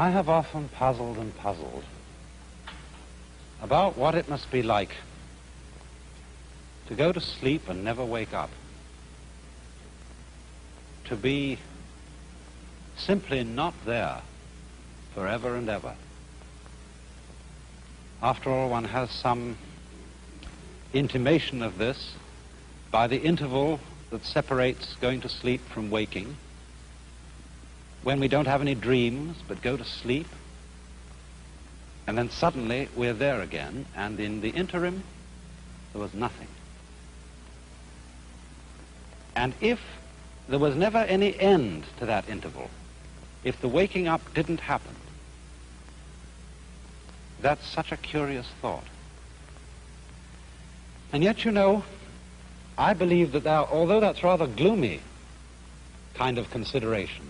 I have often puzzled and puzzled about what it must be like to go to sleep and never wake up, to be simply not there forever and ever. After all, one has some intimation of this by the interval that separates going to sleep from waking, when we don't have any dreams but go to sleep, and then suddenly we're there again, and in the interim there was nothing. And if there was never any end to that interval, if the waking up didn't happen, that's such a curious thought. And yet, you know, I believe that although that's rather gloomy kind of consideration,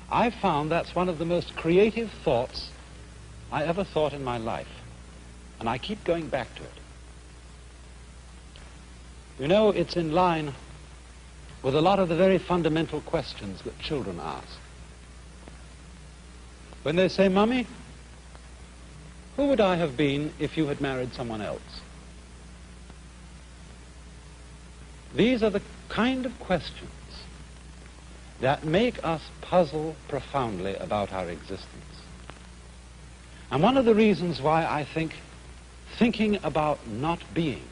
I found that's one of the most creative thoughts I ever thought in my life. And I keep going back to it. You know, it's in line with a lot of the very fundamental questions that children ask. When they say, "Mummy, who would I have been if you had married someone else?" These are the kind of questions that make us puzzle profoundly about our existence. And one of the reasons why I think thinking about not being,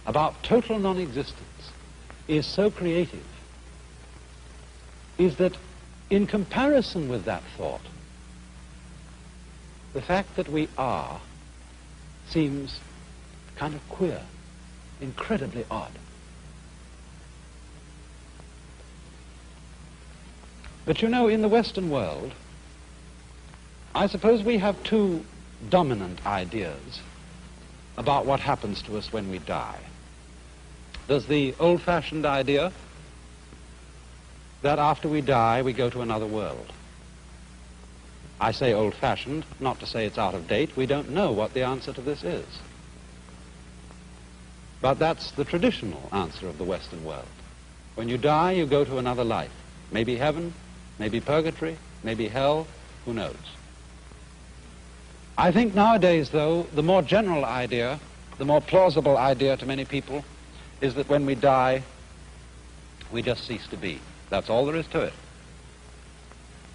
about total non-existence, is so creative, is that in comparison with that thought, the fact that we are seems kind of queer, incredibly odd. But you know, in the Western world, I suppose we have two dominant ideas about what happens to us when we die. There's the old-fashioned idea that after we die, we go to another world. I say old-fashioned, not to say it's out of date. We don't know what the answer to this is. But that's the traditional answer of the Western world. When you die, you go to another life. Maybe heaven, maybe purgatory, maybe hell, who knows? I think nowadays, though, the more general idea, the more plausible idea to many people, is that when we die, we just cease to be. That's all there is to it.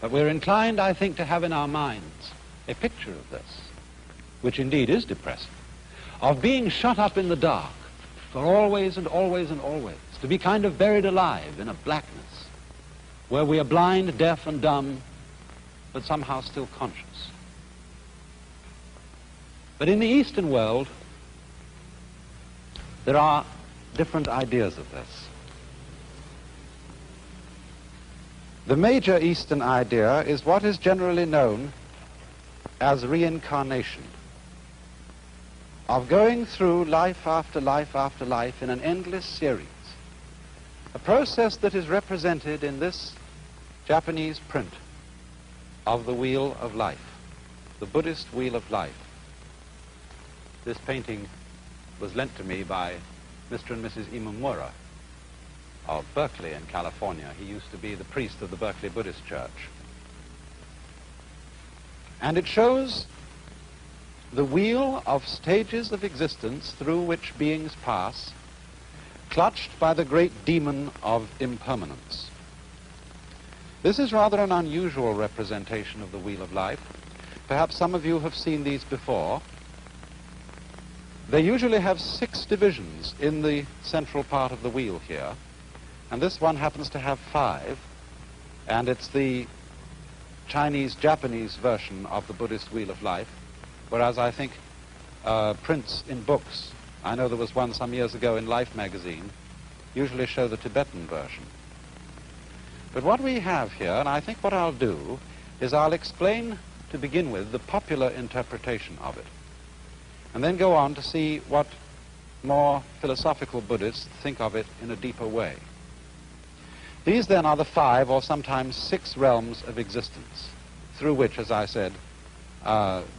But we're inclined, I think, to have in our minds a picture of this, which indeed is depressing, of being shut up in the dark for always and always and always, to be kind of buried alive in a blackness, where we are blind, deaf, and dumb, but somehow still conscious. But in the Eastern world, there are different ideas of this. The major Eastern idea is what is generally known as reincarnation, of going through life after life after life in an endless series, a process that is represented in this Japanese print of the Wheel of Life, the Buddhist Wheel of Life. This painting was lent to me by Mr. and Mrs. Imamura of Berkeley in California. He used to be the priest of the Berkeley Buddhist Church. And it shows the wheel of stages of existence through which beings pass, clutched by the great demon of impermanence. This is rather an unusual representation of the Wheel of Life. Perhaps some of you have seen these before. They usually have 6 divisions in the central part of the wheel here, and this one happens to have 5, and it's the Chinese-Japanese version of the Buddhist Wheel of Life, whereas I think prints in books, I know there was one some years ago in Life magazine, usually show the Tibetan version. But what we have here, and I think what I'll do, is I'll explain, to begin with, the popular interpretation of it, and then go on to see what more philosophical Buddhists think of it in a deeper way. These then are the 5 or sometimes 6 realms of existence through which, as I said,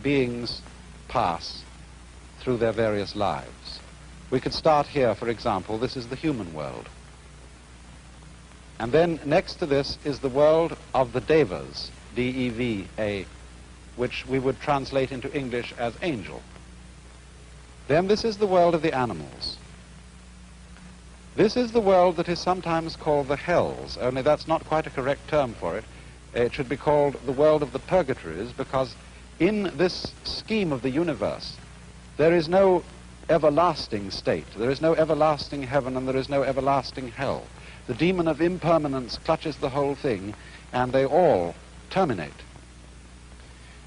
beings pass through their various lives. We could start here, for example. This is the human world. And then next to this is the world of the devas, D-E-V-A, which we would translate into English as angel. Then this is the world of the animals. This is the world that is sometimes called the hells, only that's not quite a correct term for it. It should be called the world of the purgatories, because in this scheme of the universe, there is no everlasting state. There is no everlasting heaven and there is no everlasting hell. The demon of impermanence clutches the whole thing, and they all terminate.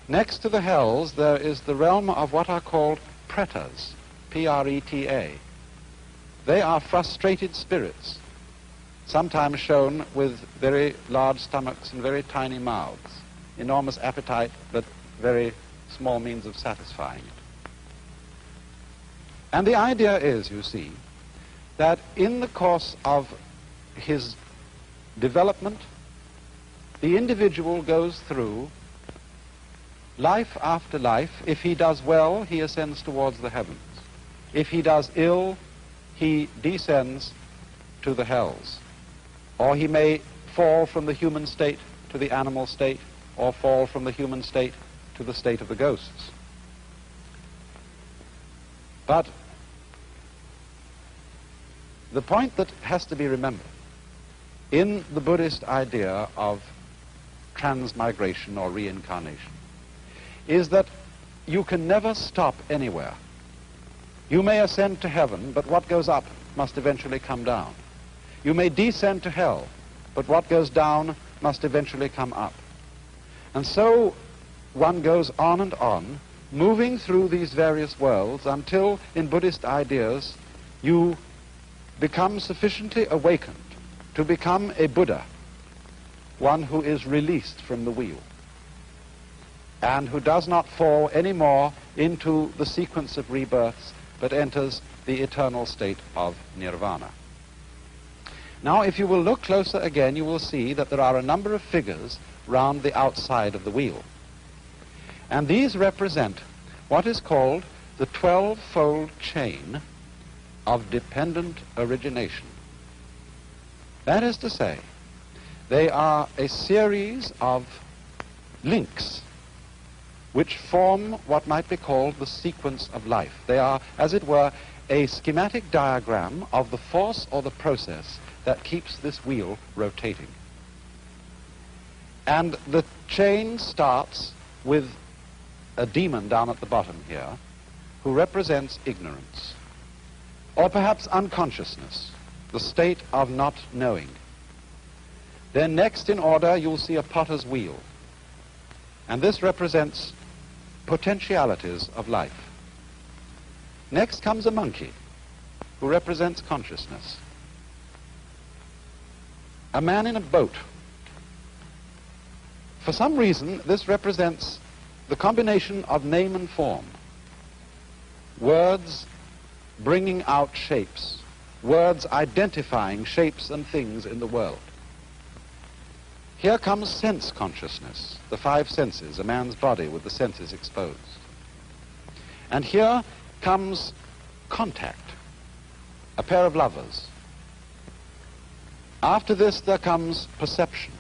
Next to the hells, there is the realm of what are called pretas, P-R-E-T-A. They are frustrated spirits, sometimes shown with very large stomachs and very tiny mouths, enormous appetite, but very small means of satisfying it. And the idea is, you see, that in the course of his development, the individual goes through life after life. If he does well, he ascends towards the heavens. If he does ill, he descends to the hells. Or he may fall from the human state to the animal state, or fall from the human state to the state of the ghosts. But the point that has to be remembered in the Buddhist idea of transmigration or reincarnation is that you can never stop anywhere. You may ascend to heaven, but what goes up must eventually come down. You may descend to hell, but what goes down must eventually come up. And so one goes on and on, moving through these various worlds until, in Buddhist ideas, you become sufficiently awakened to become a Buddha, one who is released from the wheel, and who does not fall anymore into the sequence of rebirths, but enters the eternal state of nirvana. Now, if you will look closer again, you will see that there are a number of figures round the outside of the wheel. And these represent what is called the 12-fold chain of dependent origination. That is to say, they are a series of links which form what might be called the sequence of life. They are, as it were, a schematic diagram of the force or the process that keeps this wheel rotating. And the chain starts with a demon down at the bottom here, who represents ignorance, or perhaps unconsciousness, the state of not knowing. Then next in order, you'll see a potter's wheel, and this represents potentialities of life. Next comes a monkey, who represents consciousness. A man in a boat. For some reason, this represents the combination of name and form. Words bringing out shapes. Words identifying shapes and things in the world. Here comes sense consciousness, the five senses, a man's body with the senses exposed. And here comes contact, a pair of lovers. After this there comes perception.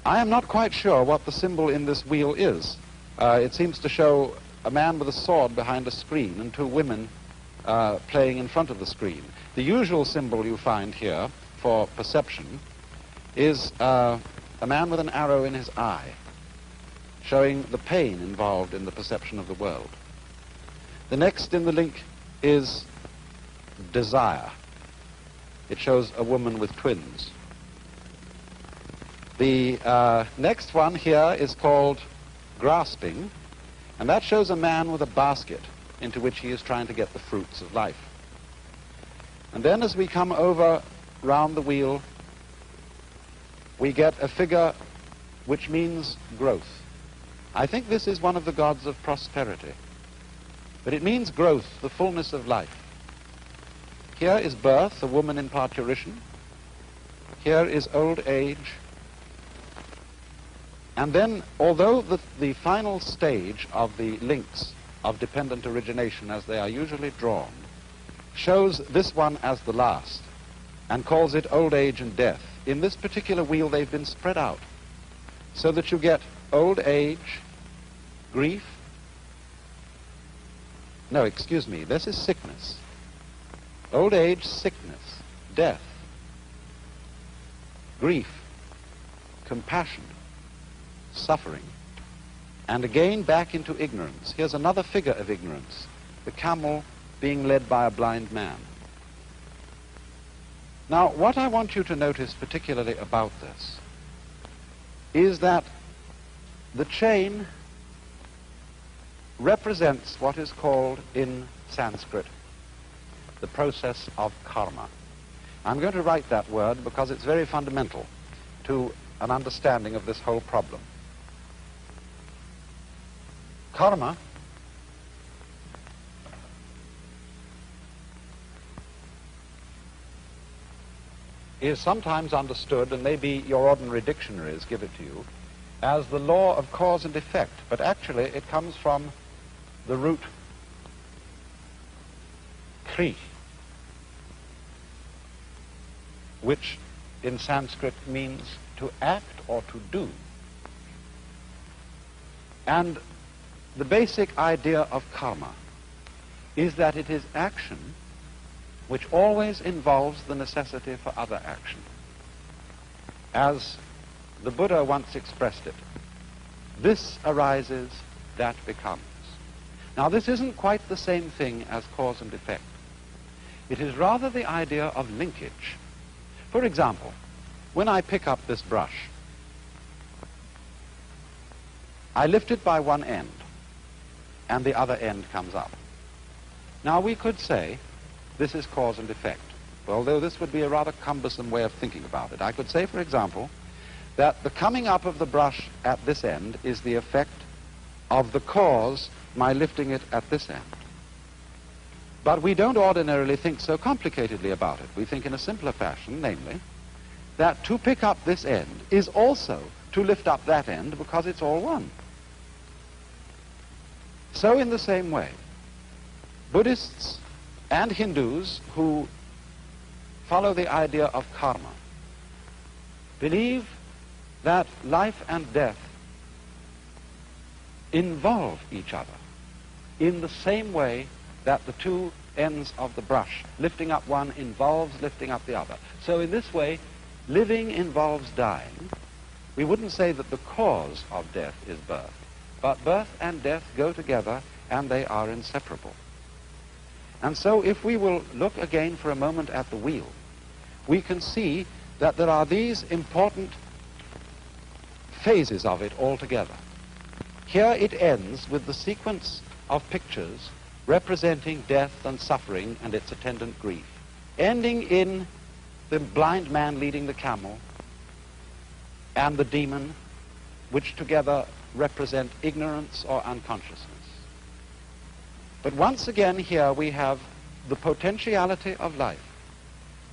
I am not quite sure what the symbol in this wheel is. It seems to show a man with a sword behind a screen and two women playing in front of the screen. The usual symbol you find here for perception is a man with an arrow in his eye, showing the pain involved in the perception of the world. The next in the link is desire. It shows a woman with twins. The next one here is called grasping, and that shows a man with a basket into which he is trying to get the fruits of life. And then as we come over round the wheel, we get a figure which means growth. I think this is one of the gods of prosperity, but it means growth, the fullness of life. Here is birth, a woman in parturition. Here is old age. And then, although the final stage of the links of dependent origination, as they are usually drawn, shows this one as the last, and calls it old age and death, in this particular wheel they've been spread out so that you get old age, grief. No, excuse me, this is sickness. Old age, sickness, death, grief, compassion, suffering, and again back into ignorance. Here's another figure of ignorance, the camel being led by a blind man. Now, what I want you to notice particularly about this is that the chain represents what is called in Sanskrit the process of karma. I'm going to write that word because it's very fundamental to an understanding of this whole problem. Karma is sometimes understood, and maybe your ordinary dictionaries give it to you, as the law of cause and effect, but actually it comes from the root kri, which in Sanskrit means to act or to do. And the basic idea of karma is that it is action which always involves the necessity for other action. As the Buddha once expressed it, this arises, that becomes. Now, this isn't quite the same thing as cause and effect. It is rather the idea of linkage. For example, when I pick up this brush, I lift it by one end, and the other end comes up. Now, we could say this is cause and effect, although this would be a rather cumbersome way of thinking about it. I could say, for example, that the coming up of the brush at this end is the effect of the cause, my lifting it at this end. But we don't ordinarily think so complicatedly about it. We think in a simpler fashion, namely, that to pick up this end is also to lift up that end because it's all one. So in the same way, Buddhists and Hindus who follow the idea of karma believe that life and death involve each other in the same way that the two ends of the brush, lifting up one involves lifting up the other. So in this way, living involves dying. We wouldn't say that the cause of death is birth, but birth and death go together and they are inseparable. And so if we will look again for a moment at the wheel, we can see that there are these important phases of it altogether. Here it ends with the sequence of pictures representing death and suffering and its attendant grief, ending in the blind man leading the camel and the demon, which together represent ignorance or unconsciousness. But once again here we have the potentiality of life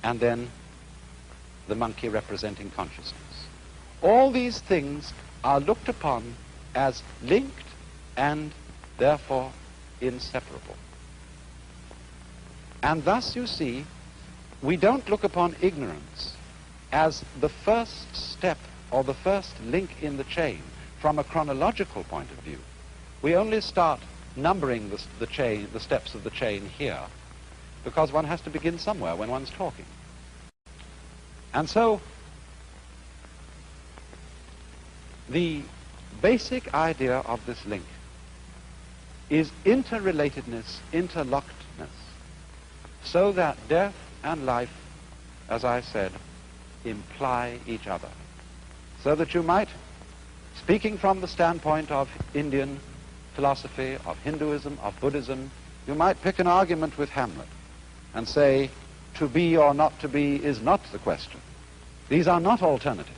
and then the monkey representing consciousness. All these things are looked upon as linked and therefore inseparable. And thus you see, we don't look upon ignorance as the first step or the first link in the chain from a chronological point of view. We only start numbering the steps of the chain here because one has to begin somewhere when one's talking. And so the basic idea of this link is interrelatedness, interlockedness, so that death and life, as I said, imply each other. So that you might, speaking from the standpoint of Indian philosophy, of Hinduism, of Buddhism, you might pick an argument with Hamlet and say, to be or not to be is not the question. These are not alternatives.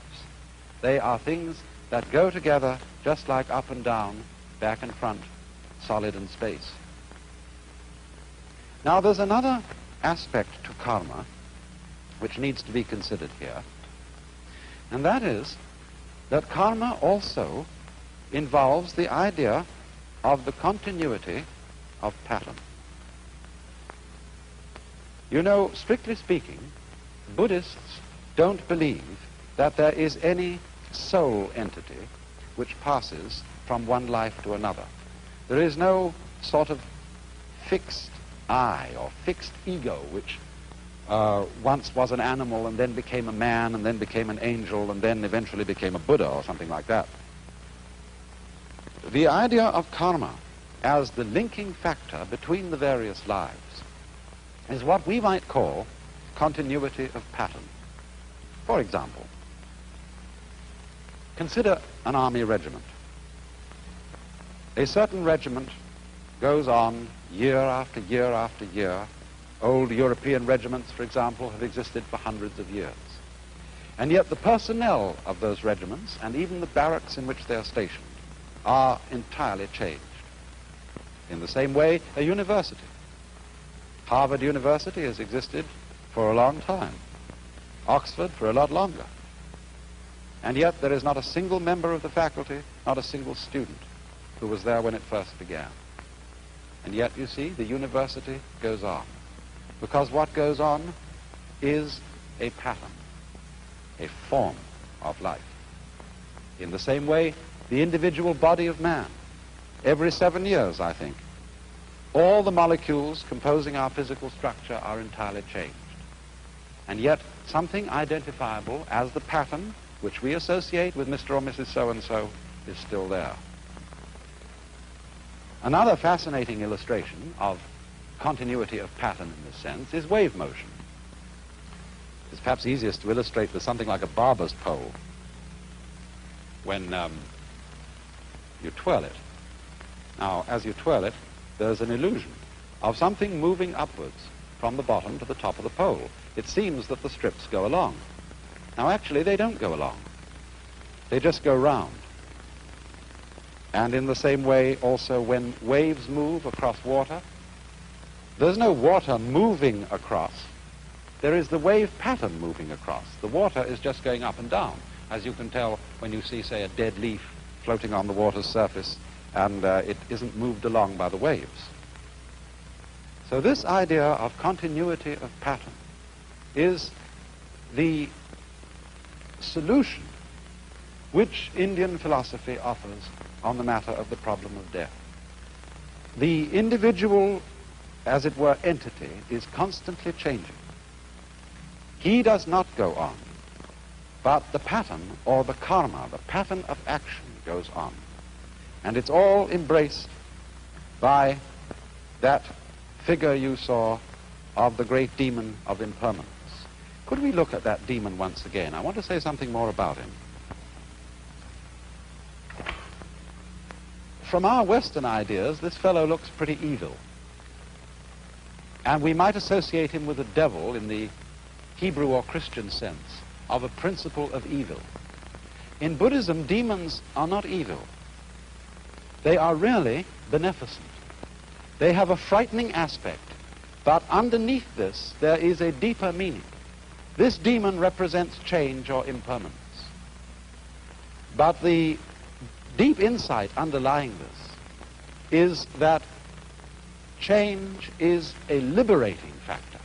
They are things that go together just like up and down, back and front, solid and space. Now there's another aspect to karma which needs to be considered here, and that is that karma also involves the idea of the continuity of pattern. You know, strictly speaking, Buddhists don't believe that there is any soul entity which passes from one life to another. There is no sort of fixed I or fixed ego which once was an animal and then became a man and then became an angel and then eventually became a Buddha or something like that. The idea of karma as the linking factor between the various lives is what we might call continuity of pattern. For example, consider an army regiment. A certain regiment goes on year after year after year. Old European regiments, for example, have existed for hundreds of years. And yet the personnel of those regiments and even the barracks in which they are stationed are entirely changed. In the same way, a university. Harvard University has existed for a long time. Oxford for a lot longer. And yet there is not a single member of the faculty, not a single student who was there when it first began. And yet, you see, the university goes on. Because what goes on is a pattern, a form of life. In the same way, the individual body of man, every 7 years, I think, all the molecules composing our physical structure are entirely changed. And yet, something identifiable as the pattern which we associate with Mr. or Mrs. So-and-so is still there. Another fascinating illustration of continuity of pattern in this sense is wave motion. It's perhaps easiest to illustrate with something like a barber's pole. When you twirl it. Now, as you twirl it, there's an illusion of something moving upwards from the bottom to the top of the pole. It seems that the strips go along. Now, actually, they don't go along. They just go round. And in the same way, also, when waves move across water, there's no water moving across. There is the wave pattern moving across. The water is just going up and down, as you can tell when you see, say, a dead leaf floating on the water's surface, and it isn't moved along by the waves. So this idea of continuity of pattern is the solution which Indian philosophy offers on the matter of the problem of death. The individual, as it were, entity is constantly changing. He does not go on, but the pattern or the karma, the pattern of action, goes on. And it's all embraced by that figure you saw of the great demon of impermanence. Could we look at that demon once again? I want to say something more about him. From our Western ideas, this fellow looks pretty evil. And we might associate him with the devil in the Hebrew or Christian sense of a principle of evil. In Buddhism, demons are not evil. They are really beneficent. They have a frightening aspect, but underneath this, there is a deeper meaning. This demon represents change or impermanence. But the deep insight underlying this is that change is a liberating factor.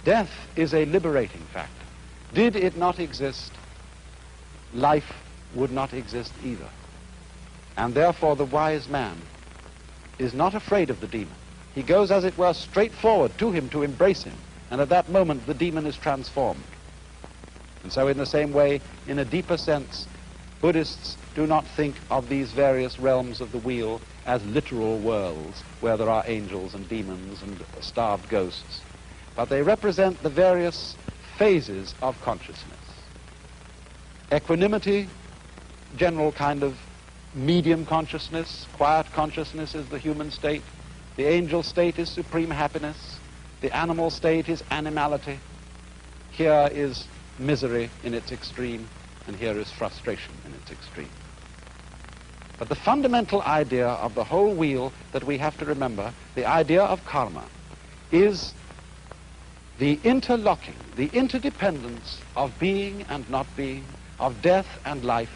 Death is a liberating factor. Did it not exist, life would not exist either. And therefore the wise man is not afraid of the demon. He goes, as it were, straight forward to him to embrace him. And at that moment, the demon is transformed. And so in the same way, in a deeper sense, Buddhists do not think of these various realms of the wheel as literal worlds where there are angels and demons and starved ghosts. But they represent the various phases of consciousness. Equanimity, general kind of medium consciousness. Quiet consciousness is the human state. The angel state is supreme happiness. The animal state is animality. Here is misery in its extreme, and here is frustration in its extreme. But the fundamental idea of the whole wheel that we have to remember, the idea of karma, is the interlocking, the interdependence of being and not being, of death and life,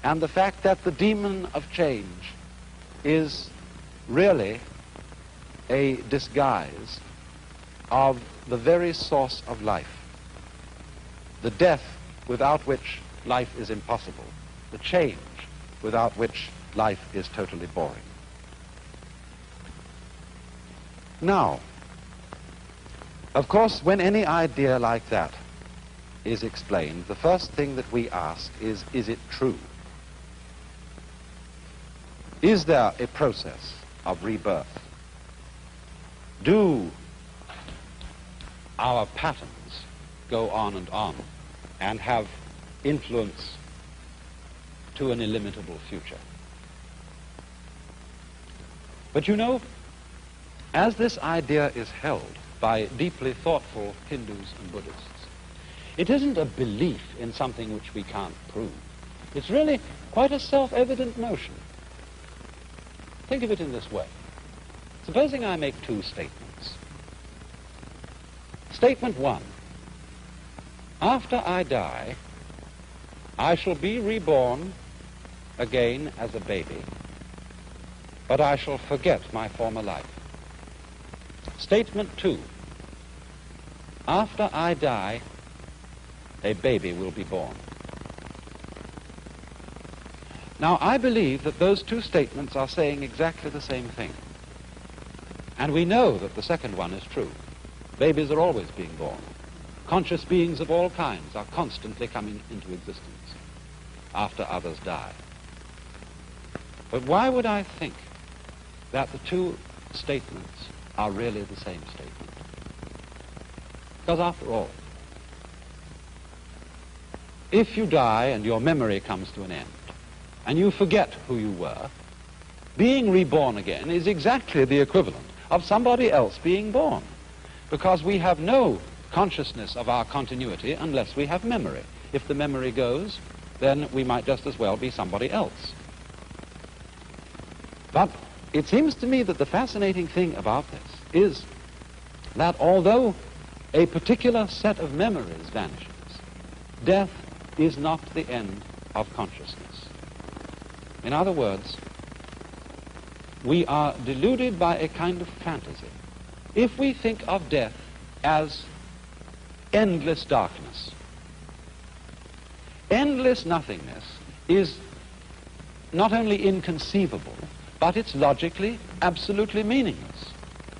and the fact that the demon of change is really a disguise of the very source of life, the death without which life is impossible, the change without which life is totally boring. Now, of course, when any idea like that is explained, the first thing that we ask is it true? Is there a process of rebirth? Do our patterns go on and have influence to an illimitable future? But you know, as this idea is held by deeply thoughtful Hindus and Buddhists, it isn't a belief in something which we can't prove. It's really quite a self-evident notion. Think of it in this way. Supposing I make two statements. Statement one: after I die, I shall be reborn again as a baby, but I shall forget my former life. Statement two: after I die, a baby will be born. Now, I believe that those two statements are saying exactly the same thing. And we know that the second one is true. Babies are always being born. Conscious beings of all kinds are constantly coming into existence after others die. But why would I think that the two statements are really the same statement? Because after all, if you die and your memory comes to an end, and you forget who you were, being reborn again is exactly the equivalent of somebody else being born, because we have no consciousness of our continuity unless we have memory. If the memory goes, then we might just as well be somebody else. But it seems to me that the fascinating thing about this is that although a particular set of memories vanishes, death is not the end of consciousness. In other words, we are deluded by a kind of fantasy if we think of death as endless darkness. Endless nothingness is not only inconceivable, but it's logically absolutely meaningless,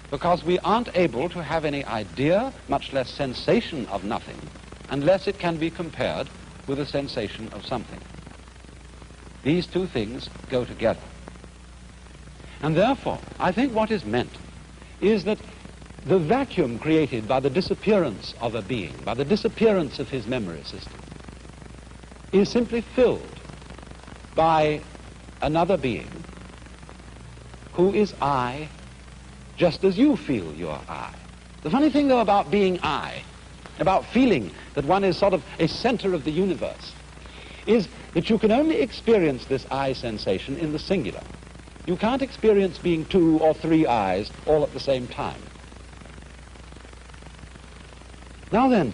because we aren't able to have any idea, much less sensation of nothing, unless it can be compared with a sensation of something. These two things go together. And therefore, I think what is meant is that the vacuum created by the disappearance of a being, by the disappearance of his memory system, is simply filled by another being who is I, just as you feel you're I. The funny thing, though, about being I, about feeling that one is sort of a center of the universe, is that you can only experience this I sensation in the singular. You can't experience being two or three I's all at the same time. Now then,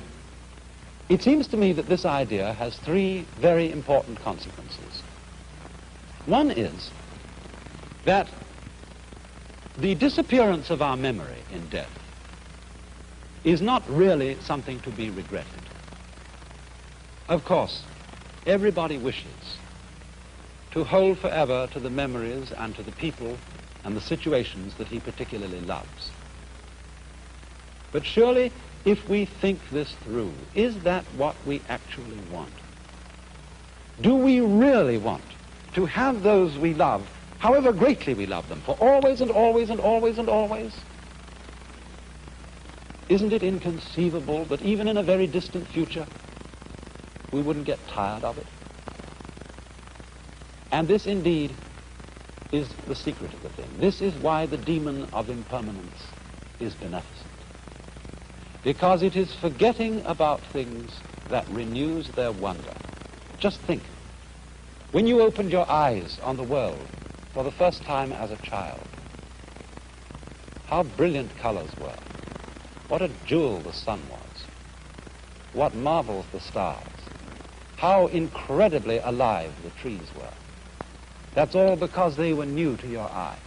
it seems to me that this idea has three very important consequences. One is that the disappearance of our memory in death is not really something to be regretted. Of course, everybody wishes to hold forever to the memories and to the people and the situations that he particularly loves. But surely, if we think this through, is that what we actually want? Do we really want to have those we love, however greatly we love them, for always and always and always and always? Isn't it inconceivable that even in a very distant future, we wouldn't get tired of it? And this indeed is the secret of the thing. This is why the demon of impermanence is beneficent. Because it is forgetting about things that renews their wonder. Just think, when you opened your eyes on the world for the first time as a child, how brilliant colors were. What a jewel the sun was. What marvels the stars. How incredibly alive the trees were. That's all because they were new to your eyes.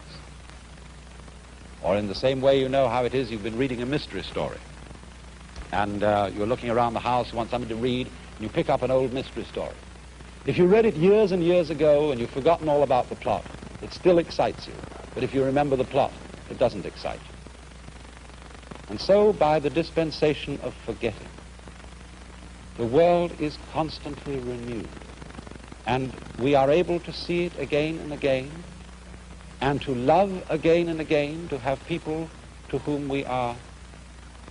Or in the same way, you know how it is, you've been reading a mystery story. And you're looking around the house, you want something to read, and you pick up an old mystery story. If you read it years and years ago and you've forgotten all about the plot, it still excites you. But if you remember the plot, it doesn't excite you. And so, by the dispensation of forgetting, the world is constantly renewed. And we are able to see it again and again, and to love again and again, to have people to whom we are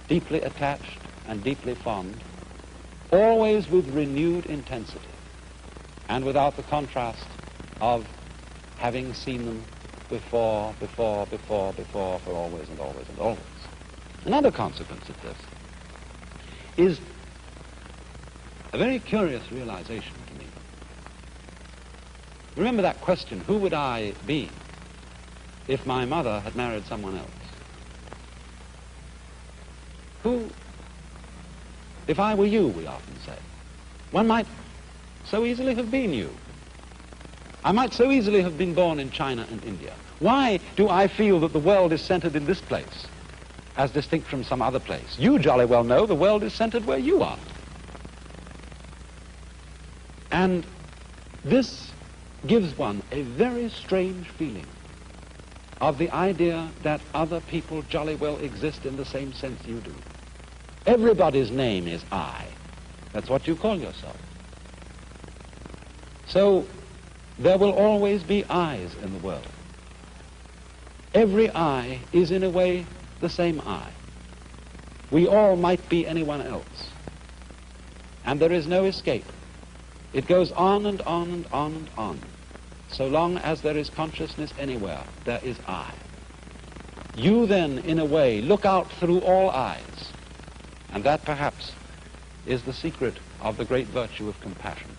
deeply attached and deeply fond, always with renewed intensity, and without the contrast of having seen them before, for always and always and always. Another consequence of this is a very curious realization to me. Remember that question, who would I be if my mother had married someone else? Who, if I were you, we often say. One might so easily have been you. I might so easily have been born in China and India. Why do I feel that the world is centered in this place, as distinct from some other place? You jolly well know the world is centered where you are. And this gives one a very strange feeling of the idea that other people jolly well exist in the same sense you do. Everybody's name is I. That's what you call yourself. So there will always be I's in the world. Every I is in a way the same I. We all might be anyone else. And there is no escape. It goes on and on and on and on. So long as there is consciousness anywhere, there is I. You then, in a way, look out through all eyes. And that, perhaps, is the secret of the great virtue of compassion.